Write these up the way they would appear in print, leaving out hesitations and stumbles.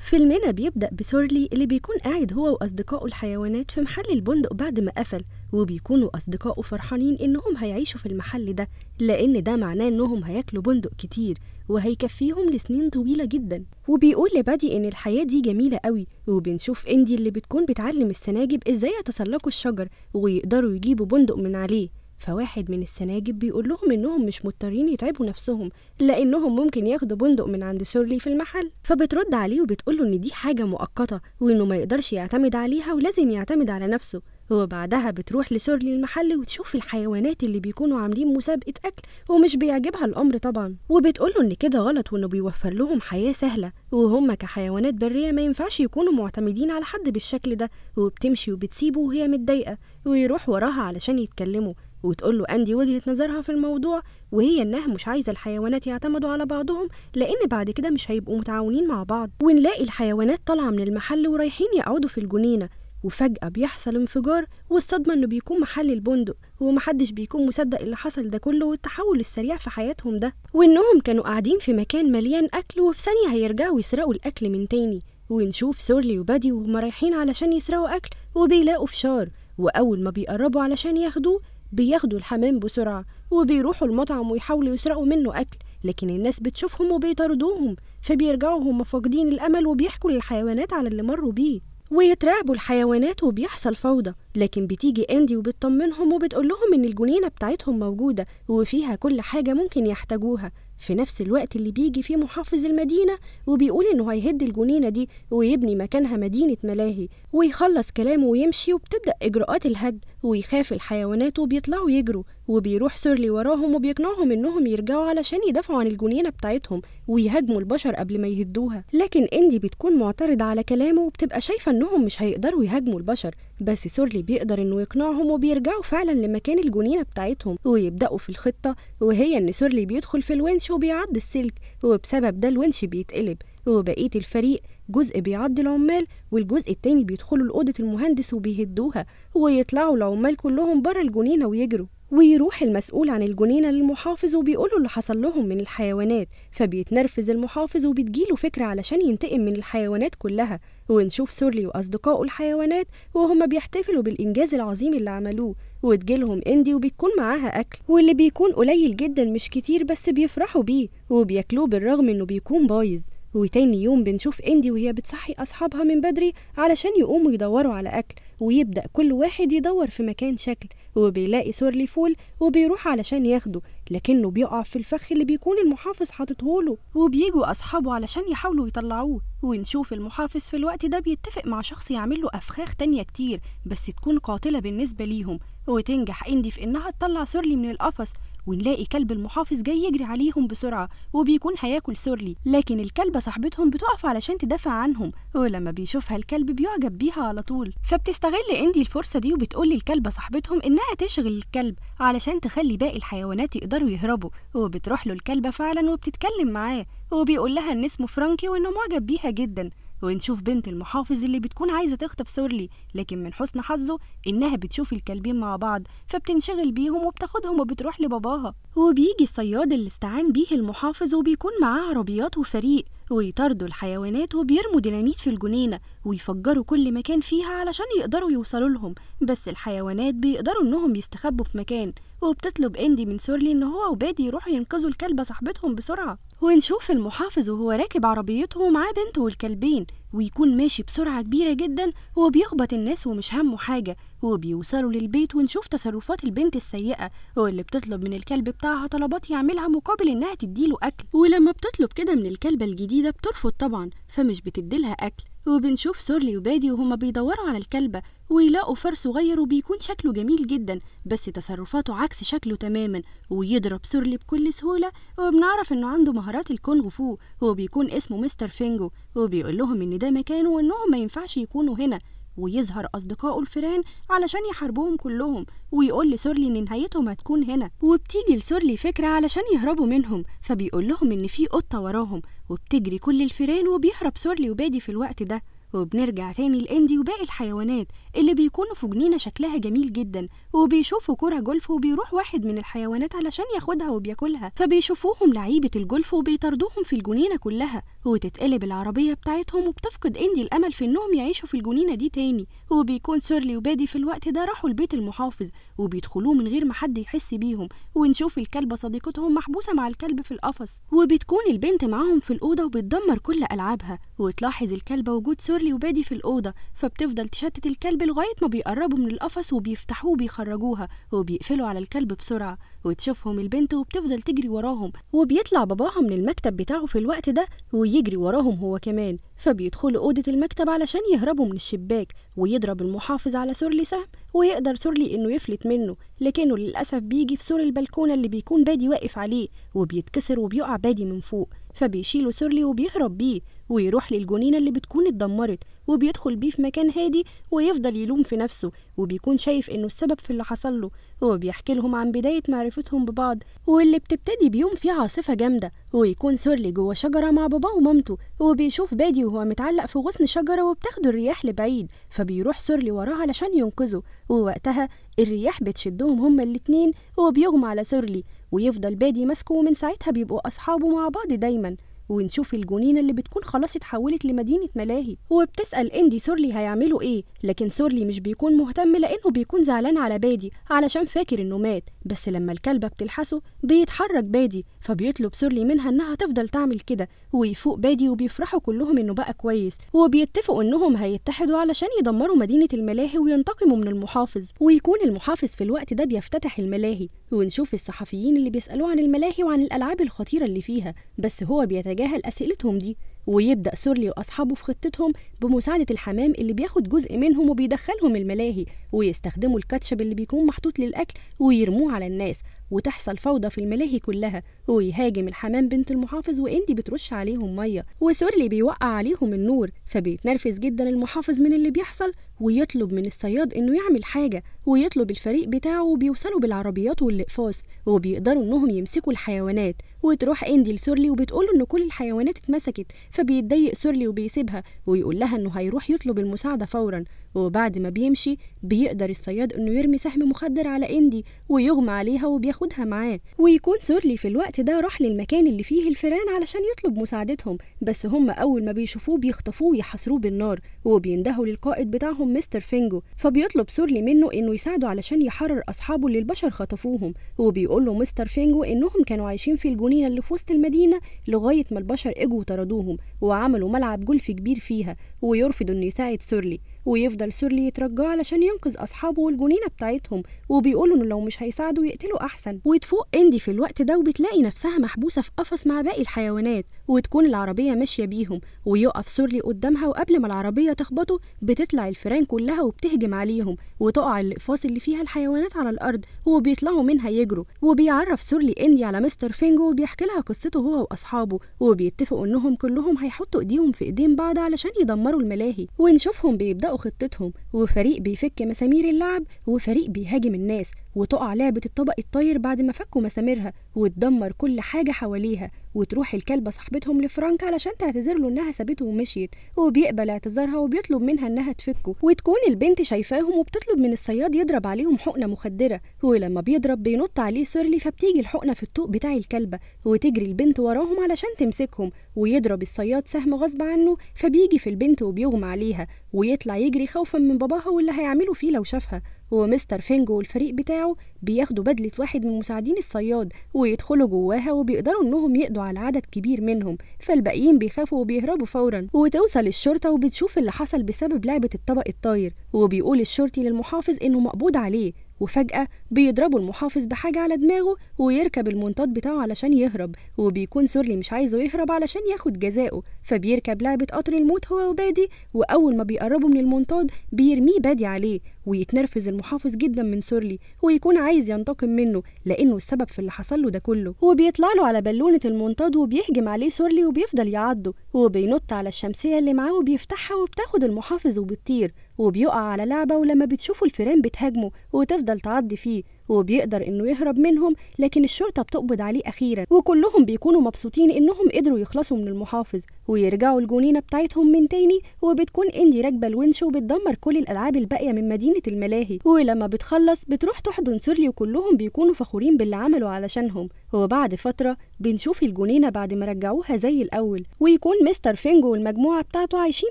فيلمنا بيبدأ بسورلي اللي بيكون قاعد هو وأصدقائه الحيوانات في محل البندق بعد ما قفل، وبيكونوا أصدقائه فرحانين إنهم هيعيشوا في المحل ده لأن ده معناه إنهم هياكلوا بندق كتير وهيكفيهم لسنين طويلة جدا. وبيقول لبادي إن الحياة دي جميلة قوي، وبنشوف إندي اللي بتكون بتعلم السناجب إزاي يتسلقوا الشجر ويقدروا يجيبوا بندق من عليه. فواحد من السناجب بيقول لهم إنهم مش مضطرين يتعبوا نفسهم لأنهم ممكن ياخدوا بندق من عند سورلي في المحل. فبترد عليه وبتقوله إن دي حاجة مؤقتة وإنه ما يقدرش يعتمد عليها ولازم يعتمد على نفسه. وبعدها بتروح لسورلي المحل وتشوف الحيوانات اللي بيكونوا عاملين مسابقة أكل ومش بيعجبها الأمر طبعا، وبتقوله إن كده غلط وإنه بيوفر لهم حياة سهلة وهم كحيوانات برية ما ينفعش يكونوا معتمدين على حد بالشكل ده. وبتمشي وبتسيبه وهي متضايقة ويروح وراها علشان يتكلموا، وتقوله أندي وجهة نظرها في الموضوع وهي إنها مش عايزة الحيوانات يعتمدوا على بعضهم لأن بعد كده مش هيبقوا متعاونين مع بعض. ونلاقي الحيوانات طالعة من المحل ورايحين يقعدوا في الجنينة، وفجأة بيحصل انفجار والصدمة إنه بيكون محل البندق، ومحدش بيكون مصدق اللي حصل ده كله والتحول السريع في حياتهم ده، وإنهم كانوا قاعدين في مكان مليان أكل وفي ثانية هيرجعوا يسرقوا الأكل من تاني. ونشوف سورلي وبادي وهما رايحين علشان يسرقوا أكل وبيلاقوا فشار، وأول ما بيقربوا علشان ياخدوه بياخدوا الحمام بسرعة وبيروحوا المطعم ويحاولوا يسرقوا منه أكل، لكن الناس بتشوفهم وبيطاردوهم فبيرجعوا هم فاقدين الأمل وبيحكوا للحيوانات على اللي مروا بيه، ويترعبوا الحيوانات وبيحصل فوضى. لكن بتيجي أندي وبتطمنهم وبتقول لهم إن الجنينة بتاعتهم موجودة وفيها كل حاجة ممكن يحتاجوها. في نفس الوقت اللي بيجي فيه محافظ المدينة وبيقول إنه هيهد الجنينة دي ويبني مكانها مدينة ملاهي، ويخلص كلامه ويمشي وبتبدأ إجراءات الهد، ويخاف الحيوانات وبيطلعوا يجروا، وبيروح سورلي وراهم وبيقنعهم إنهم يرجعوا علشان يدافعوا عن الجنينة بتاعتهم ويهاجموا البشر قبل ما يهدوها. لكن أندي بتكون معترضة على كلامه وبتبقى شايفة إنهم مش هيقدروا يهاجموا البشر، بس سورلي بيقدر إنه يقنعهم وبيرجعوا فعلا لمكان الجنينة بتاعتهم ويبدأوا في الخطة، وهي إن سورلي بيدخل في الونش وبيعض السلك وبسبب ده الونش بيتقلب، وبقية الفريق جزء بيعض العمال والجزء التاني بيدخلوا لأوضة المهندس وبيهدوها، ويطلعوا العمال كلهم بره الجنينة ويجروا. ويروح المسؤول عن الجنينة للمحافظ وبيقوله اللي حصل لهم من الحيوانات، فبيتنرفز المحافظ وبتجيله فكرة علشان ينتقم من الحيوانات كلها. ونشوف سورلي وأصدقائه الحيوانات وهم بيحتفلوا بالإنجاز العظيم اللي عملوه، وتجيلهم إندي وبتكون معاها أكل واللي بيكون قليل جدا مش كتير بس بيفرحوا بيه وبياكلوه بالرغم إنه بيكون بايظ. وتاني يوم بنشوف إندي وهي بتصحي أصحابها من بدري علشان يقوموا يدوروا على أكل، ويبدأ كل واحد يدور في مكان شكل، وبيلاقي سورلي فول وبيروح علشان ياخده لكنه بيقع في الفخ اللي بيكون المحافظ حاططهوله، وبيجوا أصحابه علشان يحاولوا يطلعوه. ونشوف المحافظ في الوقت ده بيتفق مع شخص يعمل له أفخاخ تانية كتير بس تكون قاتلة بالنسبة ليهم، وتنجح إندي في إنها تطلع سورلي من القفص. ونلاقي كلب المحافظ جاي يجري عليهم بسرعة وبيكون هياكل سورلي، لكن الكلبة صاحبتهم بتقف علشان تدافع عنهم، ولما بيشوفها الكلب بيعجب بيها على طول، فبتستغل إندي الفرصة دي وبتقول للكلبة صاحبتهم إنها تشغل الكلب علشان تخلي باقي الحيوانات يقدروا يهربوا. وبتروح له الكلبة فعلا وبتتكلم معاه وبيقول لها إن اسمه فرانكي وإنه معجب بيها جدا. ونشوف بنت المحافظ اللي بتكون عايزة تخطف سورلي، لكن من حسن حظه إنها بتشوف الكلبين مع بعض فبتنشغل بيهم وبتاخدهم وبتروح لباباها. وبيجي الصياد اللي استعان بيه المحافظ وبيكون معاه عربيات وفريق ويطاردوا الحيوانات وبيرموا ديناميت في الجنينة ويفجروا كل مكان فيها علشان يقدروا يوصلوا لهم، بس الحيوانات بيقدروا إنهم يستخبوا في مكان. وبتطلب إندي من سورلي إن هو وبادي يروحوا ينقذوا الكلبة صاحبتهم بسرعة. ونشوف المحافظ وهو راكب عربيته ومعاه بنته والكلبين ويكون ماشي بسرعة كبيرة جدا وبيخبط الناس ومش همه حاجة، وبيوصلوا للبيت ونشوف تصرفات البنت السيئة واللي بتطلب من الكلب بتاعها طلبات يعملها مقابل إنها تديله أكل، ولما بتطلب كده من الكلبة الجديدة بترفض طبعا فمش بتديلها أكل. وبنشوف سورلي وبادي وهما بيدوروا على الكلبة ويلاقوا فار صغير وبيكون شكله جميل جدا بس تصرفاته عكس شكله تماما، ويضرب سورلي بكل سهولة، وبنعرف انه عنده مهارات الكونغ فو وبيكون اسمه مستر فينجو، وبيقول لهم ان ده مكانه وانهم ما ينفعش يكونوا هنا. ويظهر أصدقائه الفيران علشان يحاربوهم كلهم، ويقول لسورلي إن نهايتهم هتكون هنا. وبتيجي لسورلي فكرة علشان يهربوا منهم، فبيقول لهم إن في قطة وراهم وبتجري كل الفيران وبيهرب سورلي وبادي في الوقت ده. وبنرجع تاني لإندي وباقي الحيوانات اللي بيكونوا في جنينة شكلها جميل جدا، وبيشوفوا كرة جولف، وبيروح واحد من الحيوانات علشان ياخدها وبياكلها، فبيشوفوهم لعيبة الجولف وبيطردوهم في الجنينة كلها، وتتقلب العربية بتاعتهم، وبتفقد إندي الأمل في إنهم يعيشوا في الجنينة دي تاني. وبيكون سورلي وبادي في الوقت ده راحوا البيت المحافظ، وبيدخلوه من غير ما حد يحس بيهم، ونشوف الكلبة صديقتهم محبوسة مع الكلب في القفص، وبتكون البنت معاهم في الأوضة وبتدمر كل ألعابها، وتلاحظ الكلبة وجود سورلي وبادي في الأوضة، فبتفضل تشتت الكلب لغاية ما بيقربوا من القفص وبيفتحوه وبيخرجوها، وبيقفلوا على الكلب بسرعة، وتشوفهم البنت وبتفضل تجري وراهم، وبيطلع باباها من المكتب بتاعه في الوقت ده ويجري وراهم هو كمان، فبيدخلوا أوضة المكتب علشان يهربوا من الشباك، ويضرب المحافظ على سورلي سهم، ويقدر سورلي إنه يفلت منه، لكنه للأسف بيجي في سور البلكونة اللي بيكون بادي واقف عليه، وبيتكسر وبيقع بادي من فوق، فبيشيلوا سورلي وبيهرب بيه ويروح للجنينة اللي بتكون اتدمرت، وبيدخل بيه في مكان هادي ويفضل يلوم في نفسه، وبيكون شايف إنه السبب في اللي حصل له، وبيحكي لهم عن بداية معرفتهم ببعض واللي بتبتدي بيوم فيه عاصفة جامدة، ويكون سورلي جوه شجرة مع باباه ومامته، وبيشوف بادي وهو متعلق في غصن شجرة وبتاخده الرياح لبعيد، فبيروح سورلي وراه علشان ينقذه، ووقتها الرياح بتشدهم هما الاتنين وبيغمى على سورلي، ويفضل بادي ماسكه، ومن ساعتها بيبقوا أصحابه مع بعض دايما. ونشوف الجنينة اللي بتكون خلاص اتحولت لمدينة ملاهي، وبتسأل إندي سورلي هيعملوا إيه، لكن سورلي مش بيكون مهتم لأنه بيكون زعلان على بادي علشان فاكر إنه مات، بس لما الكلبة بتلحسه بيتحرك بادي، فبيطلب سورلي منها إنها تفضل تعمل كده، ويفوق بادي وبيفرحوا كلهم إنه بقى كويس، وبيتفقوا إنهم هيتحدوا علشان يدمروا مدينة الملاهي وينتقموا من المحافظ، ويكون المحافظ في الوقت ده بيفتتح الملاهي، ونشوف الصحفيين اللي بيسألوه عن الملاهي وعن الألعاب الخطيرة اللي فيها، بس هو بيتجاهل أسئلتهم دي، ويبدأ سورلي وأصحابه في خطتهم بمساعدة الحمام اللي بياخد جزء منهم وبيدخلهم الملاهي، ويستخدموا الكاتشب اللي بيكون محطوط للأكل ويرموه على الناس، وتحصل فوضى في الملاهي كلها، ويهاجم الحمام بنت المحافظ، وإندي بترش عليهم مية، وسورلي بيوقع عليهم النور، فبيتنرفز جدا المحافظ من اللي بيحصل، ويطلب من الصياد إنه يعمل حاجة، ويطلب الفريق بتاعه، وبيوصلوا بالعربيات والأقفاص، وبيقدروا إنهم يمسكوا الحيوانات، وتروح إندي لسورلي وبتقوله إن كل الحيوانات اتمسكت، فبيتضايق سورلي وبيسيبها، ويقول لها إنه هيروح يطلب المساعدة فورا، وبعد ما بيمشي بيقدر الصياد إنه يرمي سهم مخدر على إندي ويغمى عليها وبياخدها معاه، ويكون سورلي في الوقت ده راح للمكان اللي فيه الفئران علشان يطلب مساعدتهم، بس هم أول ما بيشوفوه بيخطفوه ويحاصروه بالنار، وبيندهوا للقائد بتاعهم مستر فينجو، فبيطلب سورلي منه إنه يساعده علشان يحرر أصحابه اللي البشر خطفوهم، وبيقول له مستر فينجو إنهم كانوا عايشين في الجنينة اللي في وسط المدينة لغاية ما البشر اجوا وطردوهم وعملوا ملعب جولف كبير فيها، ويرفض إنه يساعد سورلي، ويفضل سورلي يترجاه علشان ينقذ أصحابه والجنينة بتاعتهم، وبيقولوا إنه لو مش هيساعدوا يقتلوا أحسن. وتفوق إندي في الوقت ده وبتلاقي نفسها محبوسة في قفص مع باقي الحيوانات، وتكون العربية ماشية بيهم، ويقف سورلي قدامها، وقبل ما العربية تخبطه بتطلع الفئران كلها وبتهجم عليهم، وتقع الأقفاص اللي فيها الحيوانات على الأرض، وبيطلعوا منها يجروا، وبيعرف سورلي إندي على مستر فينجو وبيحكي لها قصته هو وأصحابه، وبيتفقوا إنهم كلهم هيحطوا إيديهم في إيدين بعض علشان يدمروا الملاهي، ونشوفهم بيبدأوا خطتهم، وفريق بيفك مسامير اللعب، وفريق بيهاجم الناس، وتقع لعبة الطبق الطاير بعد ما فكوا مساميرها وتدمر كل حاجة حواليها، وتروح الكلبة صاحبتهم لفرانك علشان تعتذر له إنها سابته ومشيت، وبيقبل اعتذارها وبيطلب منها إنها تفكه، وتكون البنت شايفاهم وبتطلب من الصياد يضرب عليهم حقنة مخدرة، ولما بيضرب بينط عليه سورلي، فبتيجي الحقنة في الطوق بتاع الكلبة، وتجري البنت وراهم علشان تمسكهم، ويضرب الصياد سهم غصب عنه، فبيجي في البنت وبيغمى عليها، ويطلع يجري خوفا من باباها واللي هيعملوا فيه لو شافها، ومستر فينجو والفريق بتاعه بياخدوا بدلة واحد من مساعدين الصياد ويدخلوا جواها، وبيقدروا انهم يقضوا على عدد كبير منهم، فالباقيين بيخافوا وبيهربوا فورا، وتوصل الشرطة وبتشوف اللي حصل بسبب لعبة الطبق الطاير، وبيقول الشرطي للمحافظ انه مقبوض عليه، وفجأة بيضربوا المحافظ بحاجة على دماغه ويركب المنطاد بتاعه علشان يهرب، وبيكون سورلي مش عايزه يهرب علشان ياخد جزاؤه، فبيركب لعبة قطر الموت هو وبادي، وأول ما بيقربوا من المنطاد بيرميه بادي عليه، ويتنرفز المحافظ جدا من سورلي ويكون عايز ينتقم منه لأنه السبب في اللي حصل له ده كله، وبيطلع له على بالونة المنطاد وبيهجم عليه سورلي وبيفضل يعضه، وبينط على الشمسية اللي معاه وبيفتحها وبتاخد المحافظ وبتطير، وبيقع على لعبة، ولما بتشوفه الفئران بتهاجمه وتفضل تعض فيه، وبيقدر إنه يهرب منهم، لكن الشرطة بتقبض عليه أخيرا، وكلهم بيكونوا مبسوطين إنهم قدروا يخلصوا من المحافظ ويرجعوا الجنينة بتاعتهم من تاني. وبتكون إندي راكبة الونش وبتدمر كل الألعاب الباقية من مدينة الملاهي، ولما بتخلص بتروح تحضن سورلي وكلهم بيكونوا فخورين باللي عملوا علشانهم. وبعد فترة بنشوف الجنينة بعد ما رجعوها زي الأول، ويكون مستر فينجو والمجموعة بتاعته عايشين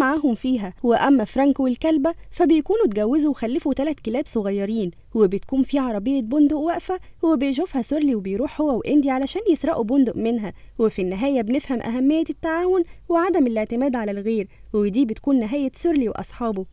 معاهم فيها. وأما فرانك والكلبة فبيكونوا اتجوزوا وخلفوا 3 كلاب صغيرين، وبتكون في عربية بندق واقفة وبيشوفها سورلي وبيروح هو وإندي علشان يسرقوا بندق منها. وفي النهاية بنفهم أهمية التعاون وعدم الاعتماد على الغير، ودي بتكون نهاية سورلي وأصحابه.